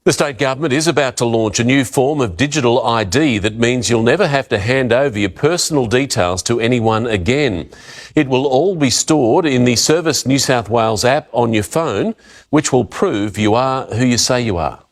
The state government is about to launch a new form of digital ID that means you'll never have to hand over your personal details to anyone again. It will all be stored in the Service New South Wales app on your phone, which will prove you are who you say you are.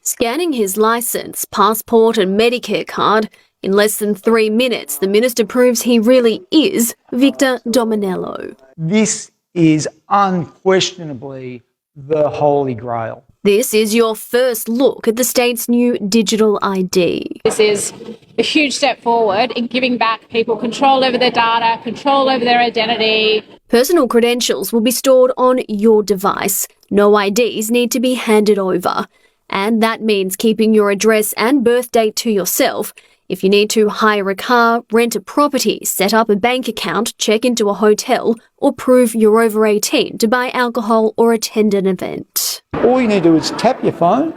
Scanning his licence, passport and Medicare card, in less than 3 minutes, the minister proves he really is Victor Dominello. This is unquestionably the Holy Grail. This is your first look at the state's new digital ID. This is a huge step forward in giving back people control over their data, control over their identity. Personal credentials will be stored on your device. No IDs need to be handed over. And that means keeping your address and birth date to yourself. If you need to hire a car, rent a property, set up a bank account, check into a hotel, or prove you're over 18 to buy alcohol or attend an event. All you need to do is tap your phone,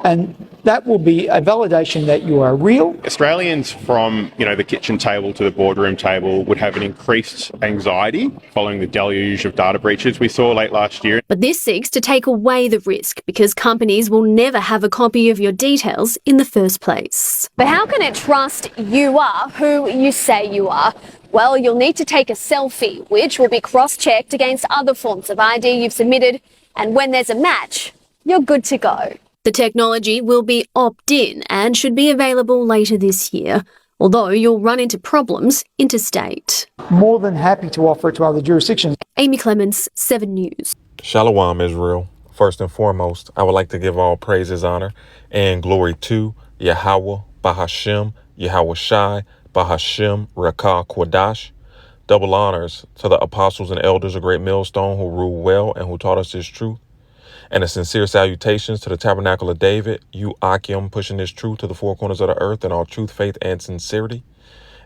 and that will be a validation that you are real. Australians from, the kitchen table to the boardroom table would have an increased anxiety following the deluge of data breaches we saw late last year. But this seeks to take away the risk because companies will never have a copy of your details in the first place. But how can it trust you are who you say you are? Well, you'll need to take a selfie, which will be cross-checked against other forms of ID you've submitted, and when there's a match, you're good to go. The technology will be opt-in and should be available later this year, although you'll run into problems interstate. More than happy to offer it to other jurisdictions. Amy Clements, 7 News. Shalom, Israel. First and foremost, I would like to give all praises, honor, and glory to Yahweh, Bahashem, Yahweh Shai, Bahashem, Rakah, Quadash. Double honors to the apostles and elders of Great Millstone who ruled well and who taught us this truth. And a sincere salutations to the Tabernacle of David, you Akim, pushing this truth to the four corners of the earth in all truth, faith, and sincerity.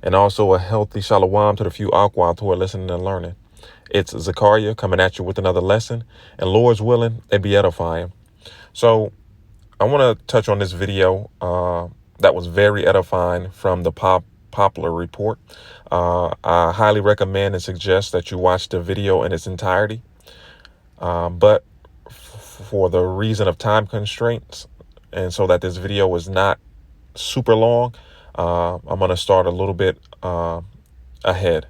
And also a healthy shalom to the few Akwat who are listening and learning. It's Zakar'Yah coming at you with another lesson, and Lord's willing, it be edifying. So I want to touch on this video that was very edifying from the Popular Report. I highly recommend and suggest that you watch the video in its entirety. But for the reason of time constraints, and so that this video is not super long, I'm going to start a little bit ahead.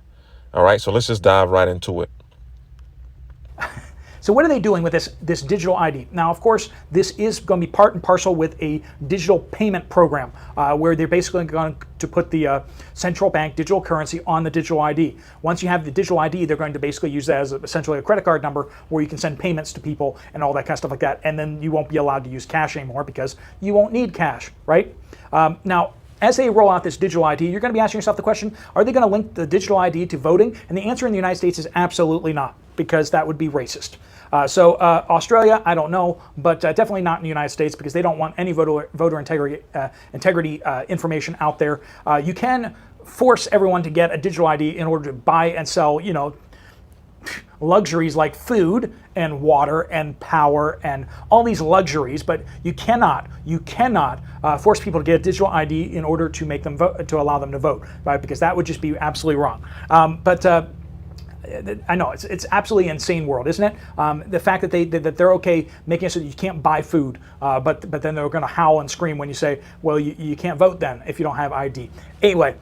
All right, so let's just dive right into it. So what are they doing with this digital ID? Now, of course, this is going to be part and parcel with a digital payment program where they're basically going to put the central bank digital currency on the digital ID. Once you have the digital ID, they're going to basically use that as essentially a credit card number where you can send payments to people and all that kind of stuff like that. And then you won't be allowed to use cash anymore because you won't need cash, right? Now, as they roll out this digital ID, you're going to be asking yourself the question, are they going to link the digital ID to voting? And the answer in the United States is absolutely not, because that would be racist. Australia, I don't know, but definitely not in the United States because they don't want any voter integrity information out there. You can force everyone to get a digital ID in order to buy and sell, luxuries like food and water and power and all these luxuries, but you cannot force people to get a digital ID in order to make them vote, to allow them to vote, right? Because that would just be absolutely wrong. I know it's absolutely insane world, isn't it? The fact that they're okay making it so that you can't buy food, but then they're going to howl and scream when you say, well, you can't vote then if you don't have ID. Anyway,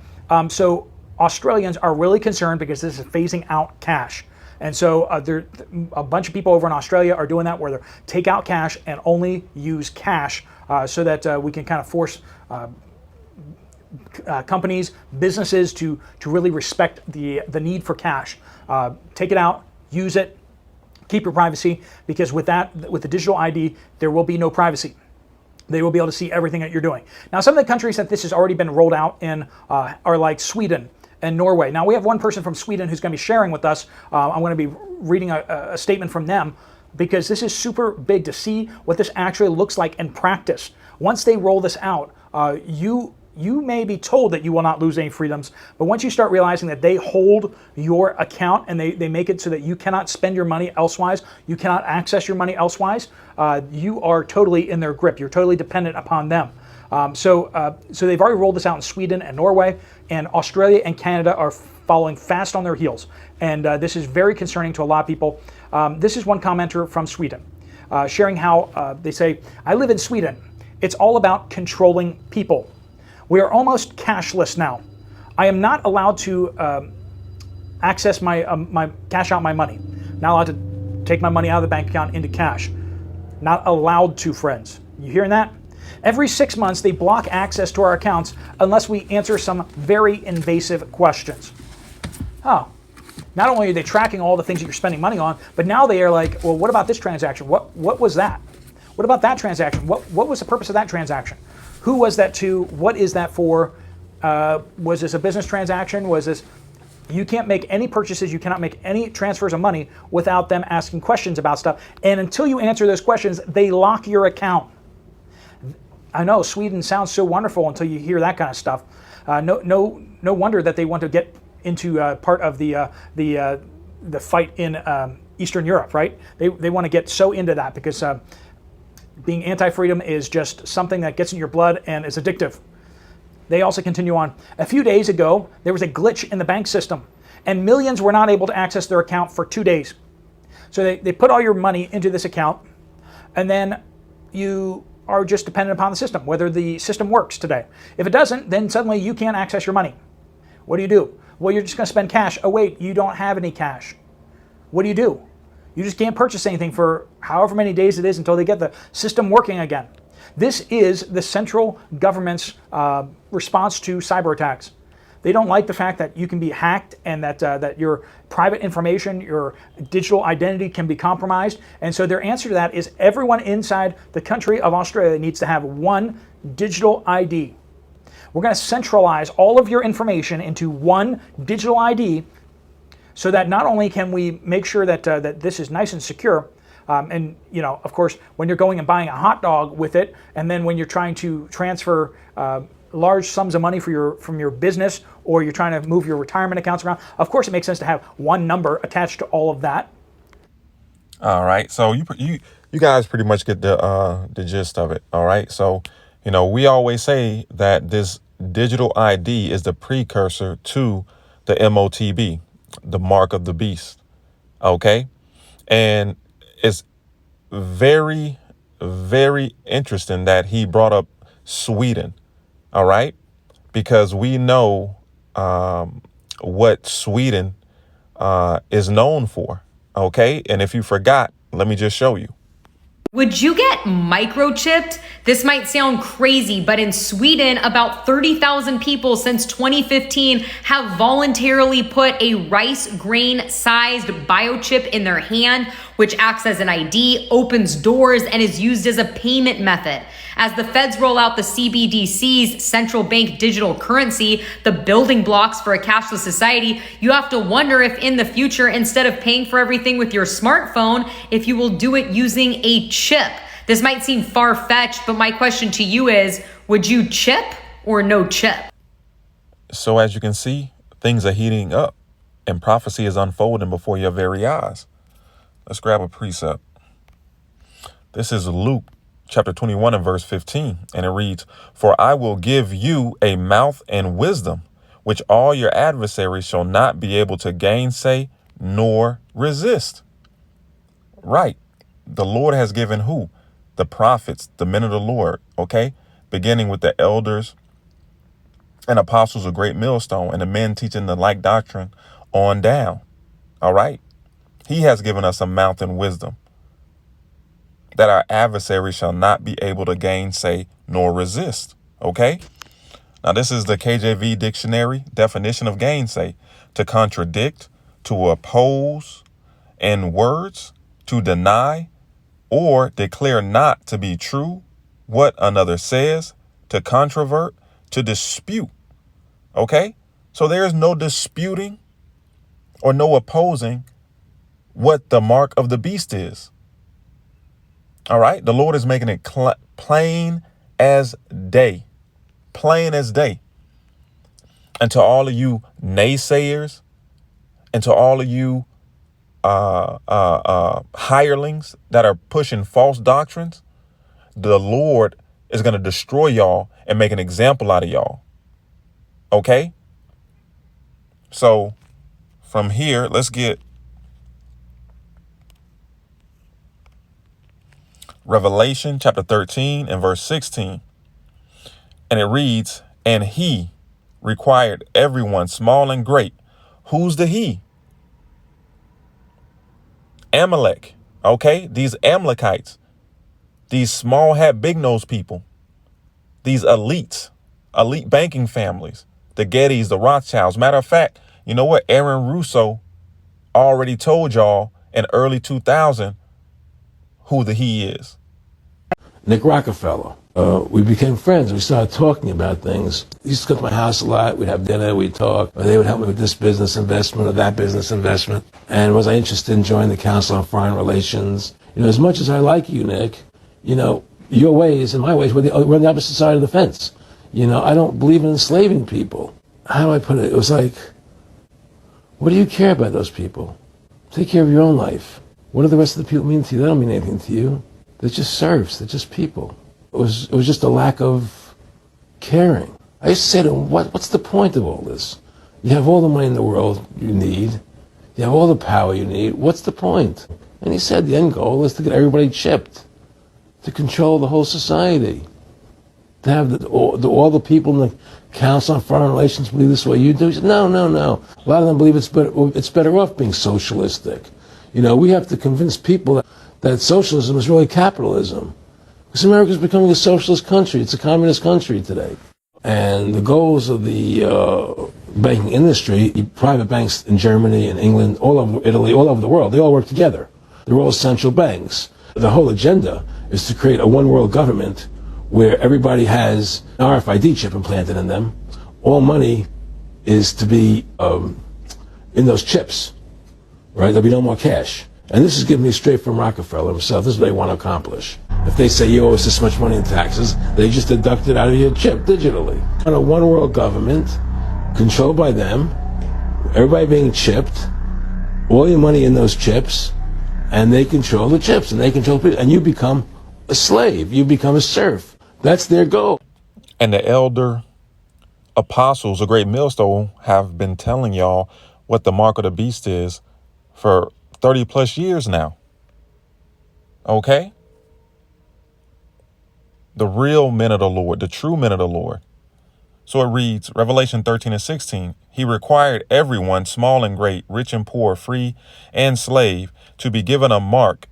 so Australians are really concerned because this is phasing out cash. And so a bunch of people over in Australia are doing that, where they take out cash and only use cash so that we can kind of force companies, businesses to really respect the need for cash. Take it out, use it, keep your privacy, because with the digital ID, there will be no privacy. They will be able to see everything that you're doing. Now, some of the countries that this has already been rolled out in are like Sweden and Norway. Now, we have one person from Sweden who's going to be sharing with us. I'm going to be reading a statement from them because this is super big to see what this actually looks like in practice. Once they roll this out, you may be told that you will not lose any freedoms, but once you start realizing that they hold your account and they make it so that you cannot spend your money elsewise, you cannot access your money elsewise, you are totally in their grip. You're totally dependent upon them. So they've already rolled this out in Sweden and Norway, and Australia and Canada are following fast on their heels. And this is very concerning to a lot of people. This is one commenter from Sweden. sharing how they say, I live in Sweden. It's all about controlling people. We are almost cashless now. I am not allowed to access my cash out my money. Not allowed to take my money out of the bank account into cash. Not allowed to, friends. You hearing that? Every 6 months, they block access to our accounts unless we answer some very invasive questions. Oh, not only are they tracking all the things that you're spending money on, but now they are like, well, what about this transaction? What was that? What about that transaction? What was the purpose of that transaction? Who was that to? What is that for? Was this a business transaction? Was this... You can't make any purchases, you cannot make any transfers of money without them asking questions about stuff. And until you answer those questions, they lock your account. I know Sweden sounds so wonderful until you hear that kind of stuff. No wonder that they want to get into part of the fight in Eastern Europe, right? They want to get so into that because being anti-freedom is just something that gets in your blood and is addictive. They also continue on. A few days ago, there was a glitch in the bank system, and millions were not able to access their account for 2 days. So they put all your money into this account, and then you are just dependent upon the system, whether the system works today. If it doesn't, then suddenly you can't access your money. What do? Well, you're just going to spend cash. Oh, wait, you don't have any cash. What do? You just can't purchase anything for however many days it is until they get the system working again. This is the central government's response to cyber attacks. They don't like the fact that you can be hacked and that your private information, your digital identity can be compromised. And so their answer to that is everyone inside the country of Australia needs to have one digital ID. We're going to centralize all of your information into one digital ID so that not only can we make sure that this is nice and secure, and of course, when you're going and buying a hot dog with it, and then when you're trying to transfer large sums of money from your business, or you're trying to move your retirement accounts around, of course, it makes sense to have one number attached to all of that. All right, so you guys pretty much get the gist of it. All right, so we always say that this digital ID is the precursor to the MOTB, the mark of the beast. Okay, and it's very, very interesting that he brought up Sweden. All right, because we know what Sweden is known for. Okay, and if you forgot, let me just show you. Would you get microchipped? This might sound crazy, but in Sweden, about 30,000 people since 2015 have voluntarily put a rice grain sized biochip in their hand, which acts as an ID, opens doors, and is used as a payment method. As the feds roll out the CBDC's central bank digital currency, the building blocks for a cashless society, you have to wonder if in the future, instead of paying for everything with your smartphone, if you will do it using a chip. This might seem far-fetched, but my question to you is, would you chip or no chip? So as you can see, things are heating up and prophecy is unfolding before your very eyes. Let's grab a precept. This is Luke chapter 21 and verse 15, and it reads, "For I will give you a mouth and wisdom, which all your adversaries shall not be able to gainsay nor resist." Right. The Lord has given who? The prophets, the men of the Lord, okay? Beginning with the elders and apostles of Great Millstone and the men teaching the like doctrine on down. All right. He has given us a mouth and wisdom that our adversaries shall not be able to gainsay nor resist. Okay. Now, this is the KJV dictionary definition of gainsay: to contradict, to oppose, in words, to deny or declare not to be true what another says, to controvert, to dispute. Okay. So there is no disputing or no opposing what the mark of the beast is. All right. The Lord is making it plain as day, plain as day. And to all of you naysayers and to all of you hirelings that are pushing false doctrines, the Lord is going to destroy y'all and make an example out of y'all. OK, so from here, let's get Revelation chapter 13 and verse 16. And it reads, and he required everyone, small and great. Who's the he? Amalek. Okay, these Amalekites, these small hat, big nose people, these elite banking families, the Gettys, the Rothschilds. Matter of fact, you know what? Aaron Russo already told y'all in early 2000 who the he is. Nick Rockefeller. We became friends. We started talking about things. He used to come to my house a lot. We'd have dinner, we'd talk. Or they would help me with this business investment or that business investment. And was I interested in joining the Council on Foreign Relations? You know, as much as I like you, Nick, you know, your ways and my ways, we're on the opposite side of the fence. You know, I don't believe in enslaving people. How do I put it? It was like, what do you care about those people? Take care of your own life. What do the rest of the people mean to you? They don't mean anything to you. They're just serfs. They're just people. It was just a lack of caring. I used to say to him, what's the point of all this? You have all the money in the world you need. You have all the power you need. What's the point? And he said the end goal is to get everybody chipped, to control the whole society, to have all the people in the Council on Foreign Relations believe this way you do. He said, no. A lot of them believe it's better off being socialistic. You know, we have to convince people that socialism is really capitalism. Because America is becoming a socialist country. It's a communist country today. And the goals of the banking industry, private banks in Germany and England, all over Italy, all over the world, they all work together. They're all central banks. The whole agenda is to create a one world government where everybody has an RFID chip implanted in them. All money is to be in those chips, right? There'll be no more cash. And this is given me straight from Rockefeller himself. This is what they want to accomplish. If they say you owe us this much money in taxes, they just deduct it out of your chip digitally. On a one world government, controlled by them, everybody being chipped, all your money in those chips, and they control the chips, and they control people, and you become a slave, you become a serf. That's their goal. And the elder apostles, a great millstone, have been telling y'all what the mark of the beast is for 30 plus years now. Okay? The real men of the Lord, the true men of the Lord. So it reads, Revelation 13 and 16, he required everyone, small and great, rich and poor, free and slave, to be given a mark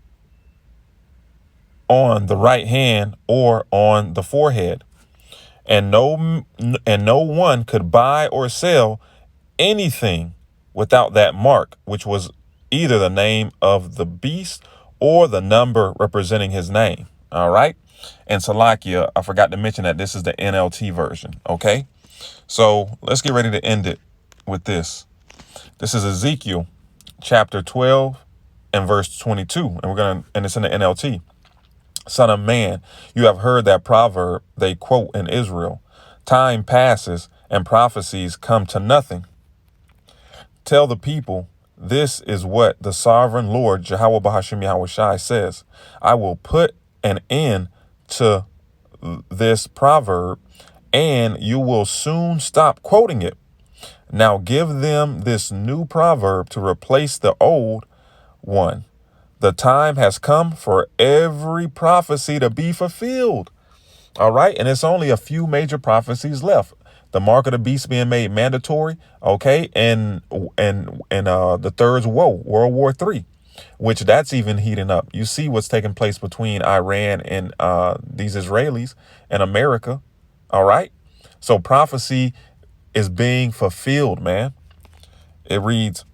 on the right hand or on the forehead. And no one could buy or sell anything without that mark, which was either the name of the beast or the number representing his name. All right. And Zakar'Yah, I forgot to mention that this is the NLT version. OK, so let's get ready to end it with this. This is Ezekiel chapter 12 and verse 22. And it's in the NLT. Son of man, you have heard that proverb they quote in Israel. Time passes and prophecies come to nothing. Tell the people, this is what the sovereign Lord, Jehovah Bahashim Yahweh Shai, says. I will put an end to this proverb, and you will soon stop quoting it. Now give them this new proverb to replace the old one. The time has come for every prophecy to be fulfilled. All right. And it's only a few major prophecies left. The mark of the beast being made mandatory. OK, and the third's woe, World War III, which that's even heating up. You see what's taking place between Iran and these Israelis and America. All right. So prophecy is being fulfilled, man. It reads,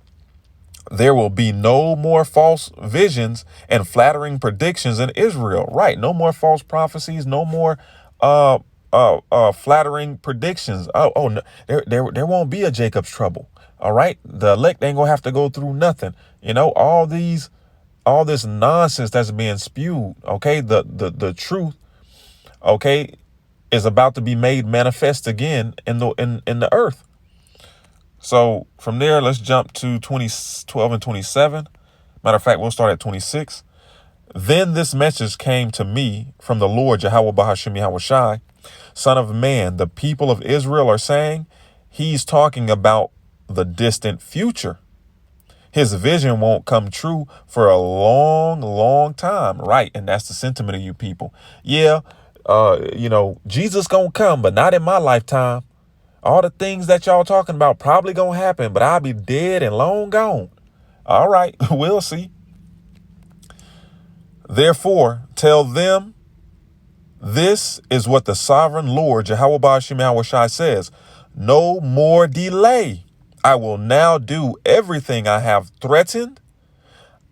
there will be no more false visions and flattering predictions in Israel. Right. No more false prophecies. No more flattering predictions. No, there won't be a Jacob's trouble. All right. The elect ain't gonna have to go through nothing. You know, all this nonsense that's being spewed. OK, the truth, OK, is about to be made manifest again in the earth. So from there, let's jump to 12 and 27. Matter of fact, we'll start at 26. Then this message came to me from the Lord, Jehovah Bahashim Yahweh Shai, Son of man, the people of Israel are saying, he's talking about the distant future. His vision won't come true for a long, long time. Right. And that's the sentiment of you people. Yeah. Jesus gonna come, but not in my lifetime. All the things that y'all talking about probably gonna happen, but I'll be dead and long gone. All right. We'll see. Therefore, tell them, this is what the sovereign Lord, Yahweh Ba'ashim Yahushai says. No more delay. I will now do everything I have threatened.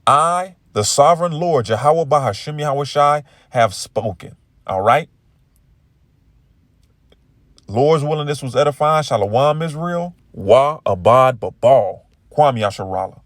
I, the sovereign Lord, Yahweh Ba'ashim Yahushai, have spoken. All right. Lord's willing, this was edifying. Shalom, Israel. Wa abad babal. Kwam Yasharallah.